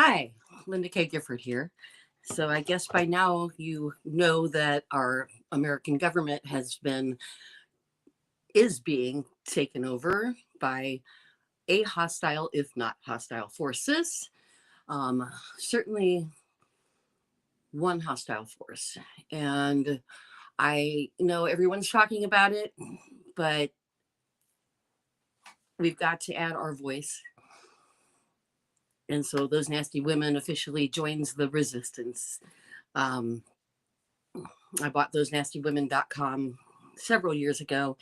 Hi, Linda K. Gifford here. So I guess by now you know that our American government is being taken over by a hostile, if not hostile forces. Certainly one hostile force. And I know everyone's talking about it, but we've got to add our voice. And so those nasty women officially joins the resistance. Um, I bought thosenastywomen.com several years ago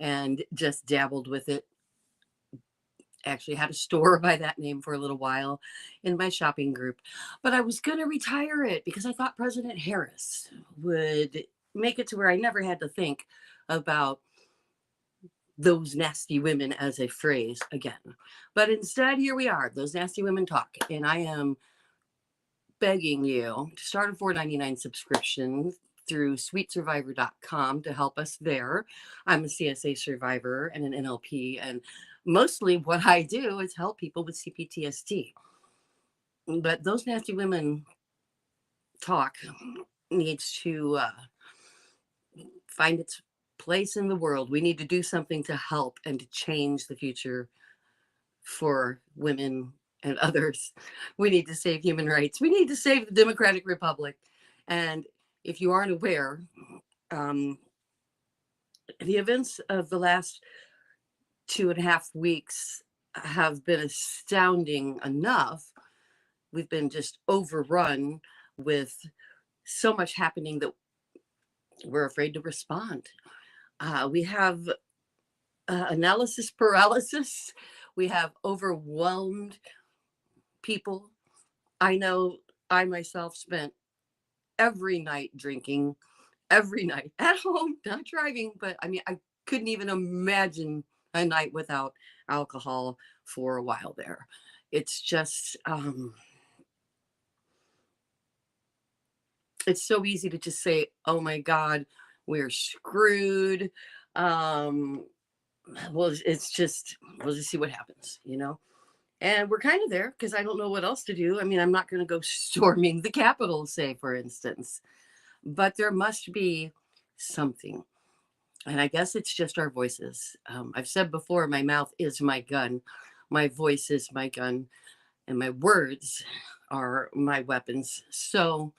and just dabbled with it. Actually had a store by that name for a little while in my shopping group. But I was going to retire it because I thought President Harris would make it to where I never had to think about those nasty women as a phrase again. But instead, here we are, Those Nasty Women Talk. And I am begging you to start a $4.99 subscription through sweetsurvivor.com to help us there. I'm a CSA survivor and an NLP, and mostly what I do is help people with C-PTSD. But Those Nasty Women Talk needs to find its place in the world. We need to do something to help and to change the future for women and others. We need to save human rights. We need to save the Democratic Republic. And if you aren't aware, the events of the last 2.5 weeks have been astounding enough. We've been just overrun with so much happening that we're afraid to respond. We have analysis paralysis. We have overwhelmed people. I know I myself spent every night drinking, every night at home, not driving, but I mean, I couldn't even imagine a night without alcohol for a while there. It's just, it's so easy to just say, oh my God, we're screwed. Well, it's just, we'll just see what happens, you know? And we're kind of there because I don't know what else to do. I mean, I'm not going to go storming the Capitol, say, for instance, but there must be something. And I guess it's just our voices. I've said before, my mouth is my gun, my voice is my gun, and my words are my weapons. So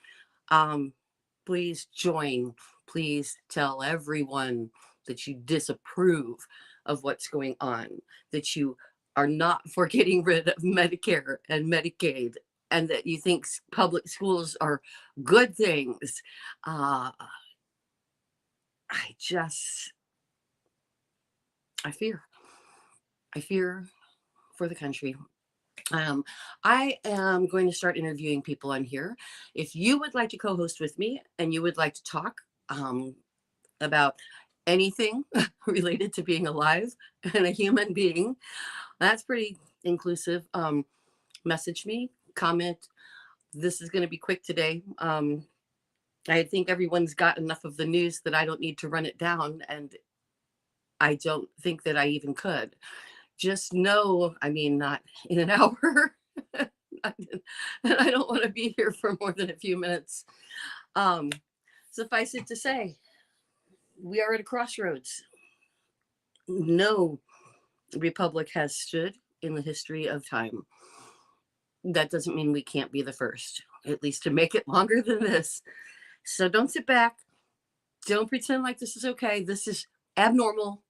please join. Please tell everyone that you disapprove of what's going on, that you are not for getting rid of Medicare and Medicaid, and that you think public schools are good things. I fear. I fear for the country. I am going to start interviewing people on here. If you would like to co-host with me and you would like to talk about anything related to being alive and a human being, that's pretty inclusive. Message me, comment. This is going to be quick today. I think everyone's got enough of the news that I don't need to run it down, and I don't think that I even could. Just know, I mean, not in an hour. And I don't want to be here for more than a few minutes. Suffice it to say, we are at a crossroads. No republic has stood in the history of time. That doesn't mean we can't be the first, at least to make it longer than this. So don't sit back. Don't pretend like this is okay. This is abnormal.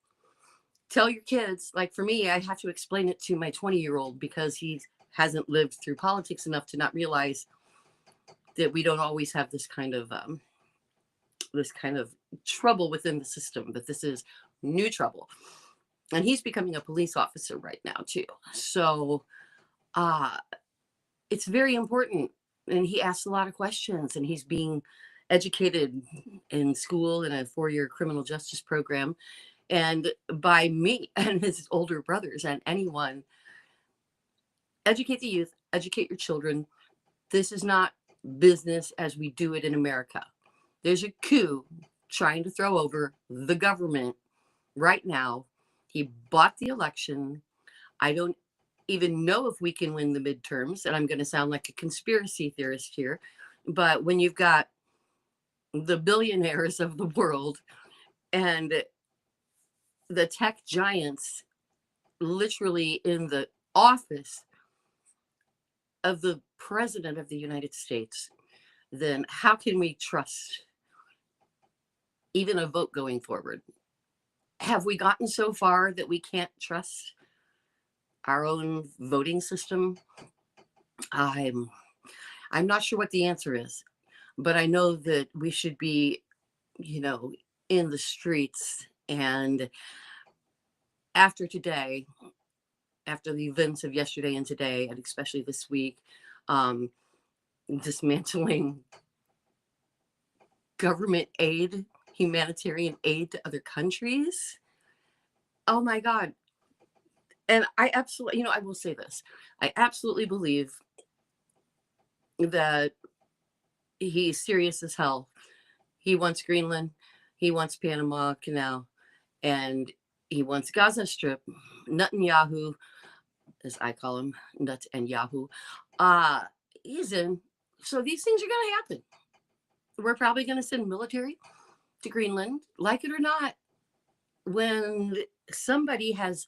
Tell your kids. Like for me, I have to explain it to my 20-year-old because he hasn't lived through politics enough to not realize that we don't always have this kind of trouble within the system, that this is new trouble. And he's becoming a police officer right now too. So it's very important. And he asks a lot of questions, and he's being educated in school in a 4-year criminal justice program, and by me and his older brothers and anyone. Educate the youth, educate your children. This is not business as we do it in America. There's a coup trying to throw over the government right now. He bought the election. I don't even know if we can win the midterms. And I'm going to sound like a conspiracy theorist here, but when you've got the billionaires of the world and the tech giants literally in the office of the president of the United States, then how can we trust even a vote going forward? Have we gotten so far that we can't trust our own voting system? I'm not sure what the answer is, but I know that we should be, in the streets. And after today, after the events of yesterday and today, and especially this week, um, dismantling government aid, humanitarian aid to other countries. Oh my God. And I absolutely, I will say this. I absolutely believe that he's serious as hell. He wants Greenland, he wants Panama Canal, and he wants Gaza Strip. Netanyahu, as I call him, Nut and Yahoo, he's in. So these things are going to happen. We're probably going to send military to Greenland, like it or not. When somebody has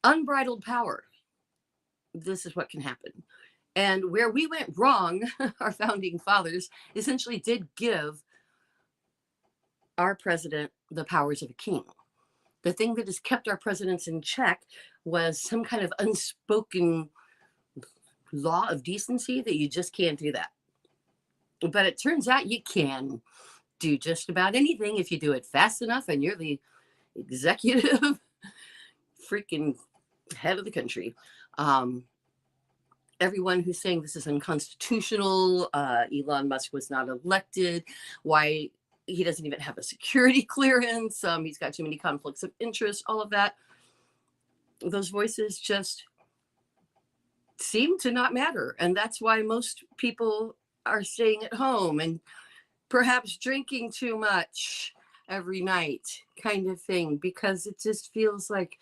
unbridled power, this is what can happen. And where we went wrong, our founding fathers essentially did give our president the powers of a king. The thing that has kept our presidents in check was some kind of unspoken law of decency that you just can't do that. But it turns out you can do just about anything if you do it fast enough and you're the executive freaking head of the country. Everyone who's saying this is unconstitutional, Elon Musk was not elected, why he doesn't even have a security clearance, he's got too many conflicts of interest, all of that. Those voices just seem to not matter. And that's why most people are staying at home and perhaps drinking too much every night, kind of thing, because it just feels like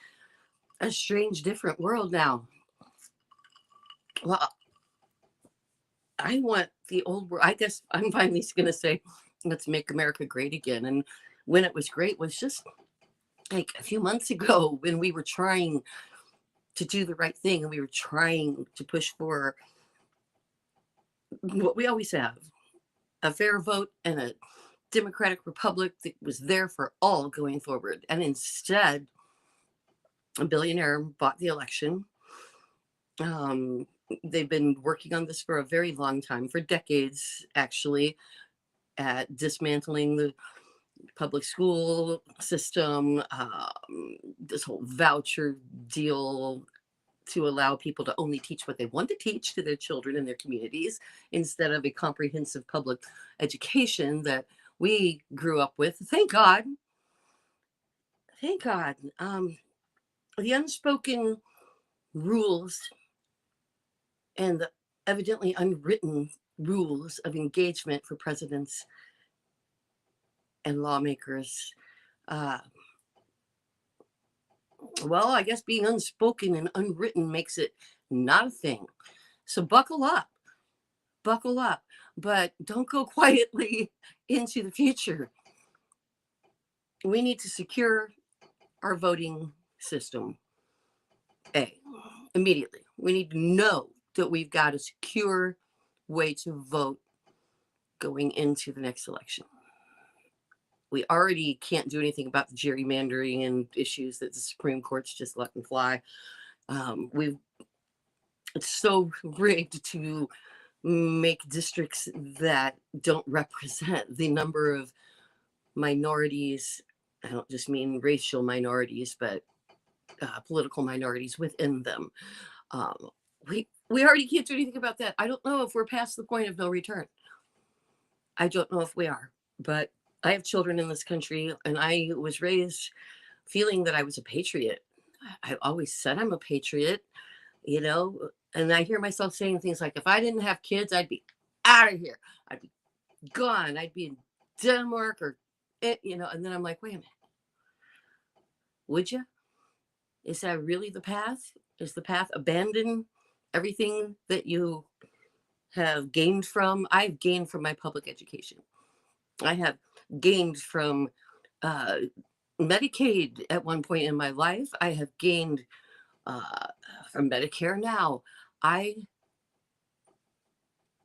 a strange, different world now. Well, I want the old world. I guess I'm finally going to say, let's make America great again. And when it was great was just like a few months ago when we were trying to do the right thing and we were trying to push for what we always have, a fair vote and a democratic republic that was there for all going forward. And instead, a billionaire bought the election. They've been working on this for a very long time, for decades, actually, at dismantling the public school system, this whole voucher deal to allow people to only teach what they want to teach to their children in their communities instead of a comprehensive public education that we grew up with. Thank God. Thank God. The unspoken rules and the evidently unwritten rules of engagement for presidents and lawmakers. Well, I guess being unspoken and unwritten makes it not a thing. So buckle up, but don't go quietly into the future. We need to secure our voting system. Immediately. We need to know that we've got a secure way to vote going into the next election. We already can't do anything about the gerrymandering and issues that the Supreme Court's just letting fly. It's so rigged to make districts that don't represent the number of minorities. I don't just mean racial minorities, but political minorities within them. We already can't do anything about that. I don't know if we're past the point of no return. I don't know if we are, but I have children in this country, and I was raised feeling that I was a patriot. I always said I'm a patriot, and I hear myself saying things like, if I didn't have kids, I'd be out of here. I'd be gone. I'd be in Denmark and then I'm like, wait a minute. Would you? Is that really the path? is the path. Abandon everything that you have gained from. I've gained from my public education. I have gained from Medicaid at one point in my life. I have gained from Medicare now. I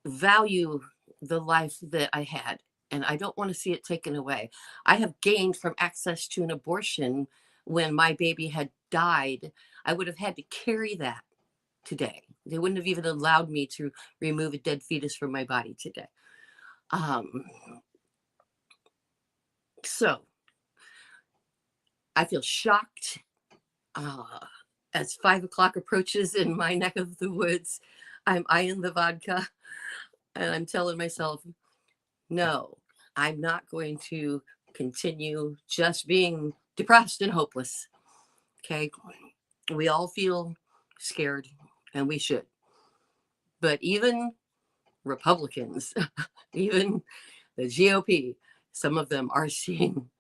value the life that I had, and I don't want to see it taken away. I have gained from access to an abortion when my baby had died. I would have had to carry that today. They wouldn't have even allowed me to remove a dead fetus from my body today. So I feel shocked as 5 o'clock approaches in my neck of the woods. I'm eyeing the vodka and I'm telling myself, no, I'm not going to continue just being depressed and hopeless. Okay. We all feel scared, and we should. But even Republicans, even the GOP, some of them are seeing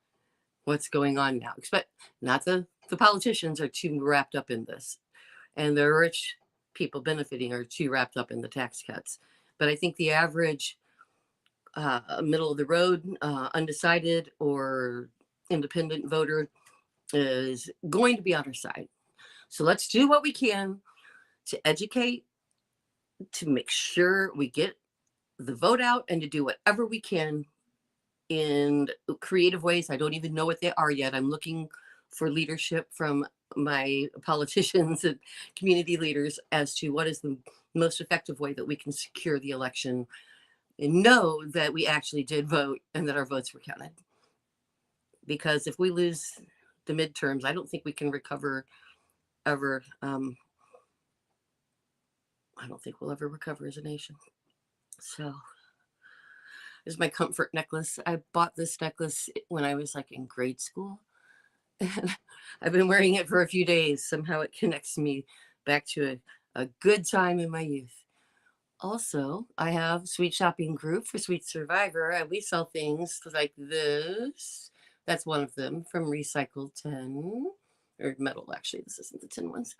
what's going on now. But not the politicians are too wrapped up in this, and the rich people benefiting are too wrapped up in the tax cuts. But I think the average middle of the road, undecided or independent voter is going to be on our side. So let's do what we can to educate, to make sure we get the vote out, and to do whatever we can in creative ways. I don't even know what they are yet. I'm looking for leadership from my politicians and community leaders as to what is the most effective way that we can secure the election and know that we actually did vote and that our votes were counted. Because if we lose the midterms, I don't think we can recover ever. I don't think we'll ever recover as a nation. So this is my comfort necklace. I bought this necklace when I was like in grade school. And I've been wearing it for a few days. Somehow it connects me back to a good time in my youth. Also, I have Sweet Shopping Group for Sweet Survivor, and we sell things like this. That's one of them from recycled tin, or metal, actually. This isn't the tin ones.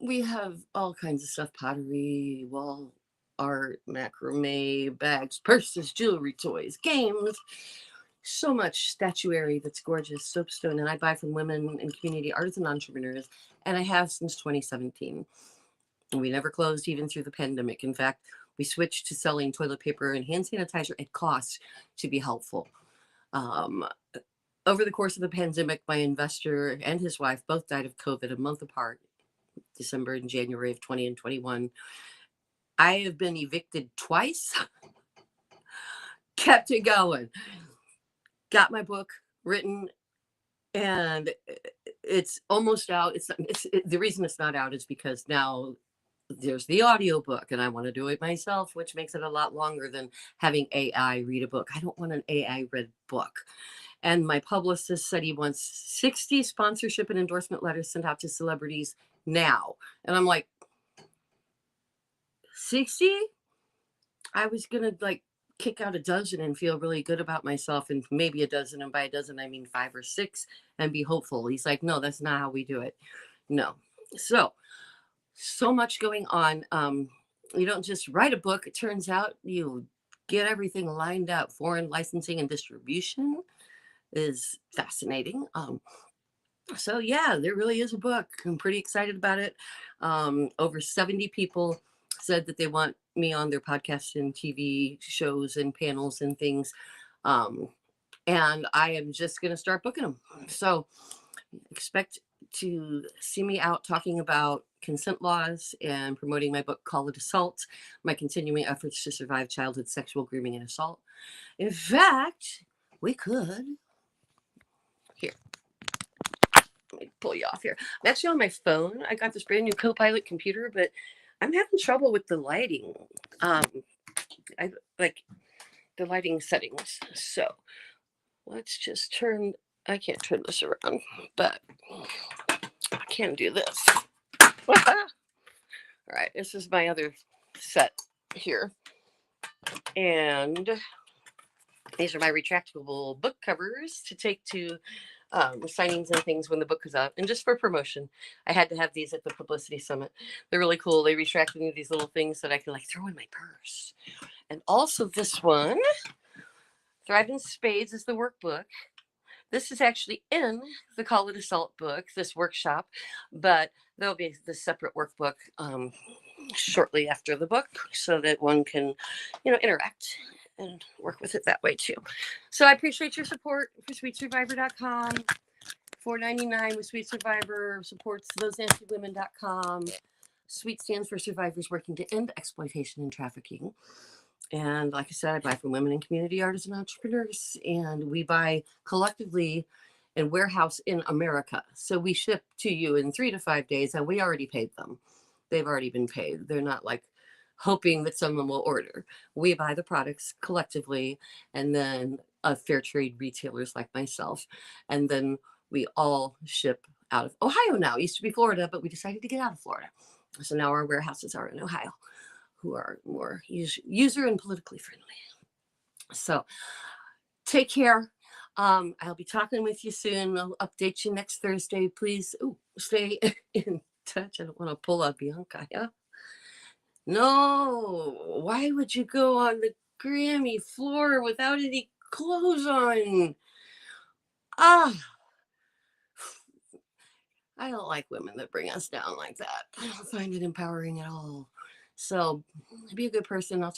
We have all kinds of stuff, pottery, wall art, macrame, bags, purses, jewelry, toys, games. So much statuary that's gorgeous, soapstone, and I buy from women and community artisan entrepreneurs, and I have since 2017. And we never closed even through the pandemic. In fact, we switched to selling toilet paper and hand sanitizer at cost to be helpful. Over the course of the pandemic, my investor and his wife both died of COVID a month apart, December and January of 20 and 21. I have been evicted twice, kept it going, got my book written, and it's almost out. The reason it's not out is because now there's the audiobook, and I want to do it myself, which makes it a lot longer than having AI read a book. I don't want an AI read book. And my publicist said he wants 60 sponsorship and endorsement letters sent out to celebrities now. And I'm like, 60? I was going to like kick out a dozen and feel really good about myself, and maybe a dozen. And by a dozen, I mean 5 or 6, and be hopeful. He's like, no, that's not how we do it. No. So much going on. You don't just write a book. It turns out you get everything lined up. Foreign licensing and distribution is fascinating. So yeah, there really is a book. I'm pretty excited about it. Over 70 people said that they want me on their podcasts and TV shows and panels and things. And I am just going to start booking them. So expect to see me out talking about consent laws and promoting my book, Call It Assault, my continuing efforts to survive childhood sexual grooming and assault. In fact, we could. Here, let me pull you off here. I'm actually on my phone. I got this brand new Copilot computer, but I'm having trouble with the lighting. I like the lighting settings. So let's just I can't turn this around, but I can do this. All right, this is my other set here. And these are my retractable book covers to take to signings and things when the book is out. And just for promotion, I had to have these at the publicity summit. They're really cool. They retracted me these little things that I can like throw in my purse. And also this one, Thrive in Spades, is the workbook. This is actually in the Call It Assault book, this workshop, but there'll be the separate workbook shortly after the book so that one can, interact and work with it that way too. So I appreciate your support for sweetsurvivor.com. $4.99 with Sweet Survivor supports thosenancywomen.com. SWEET stands for Survivors Working to End Exploitation and Trafficking. And like I said, I buy from women in community, artists, and entrepreneurs. And we buy collectively and warehouse in America. So we ship to you in 3 to 5 days, and we already paid them. They've already been paid. They're not like hoping that someone will order. We buy the products collectively, and then fair trade retailers like myself. And then we all ship out of Ohio now. It used to be Florida, but we decided to get out of Florida. So now our warehouses are in Ohio, who are more user and politically friendly. So take care. I'll be talking with you soon. I'll update you next Thursday. Please stay in touch. I don't want to pull a Bianca. Yeah? No. Why would you go on the Grammy floor without any clothes on? I don't like women that bring us down like that. I don't find it empowering at all. So be a good person. I'll talk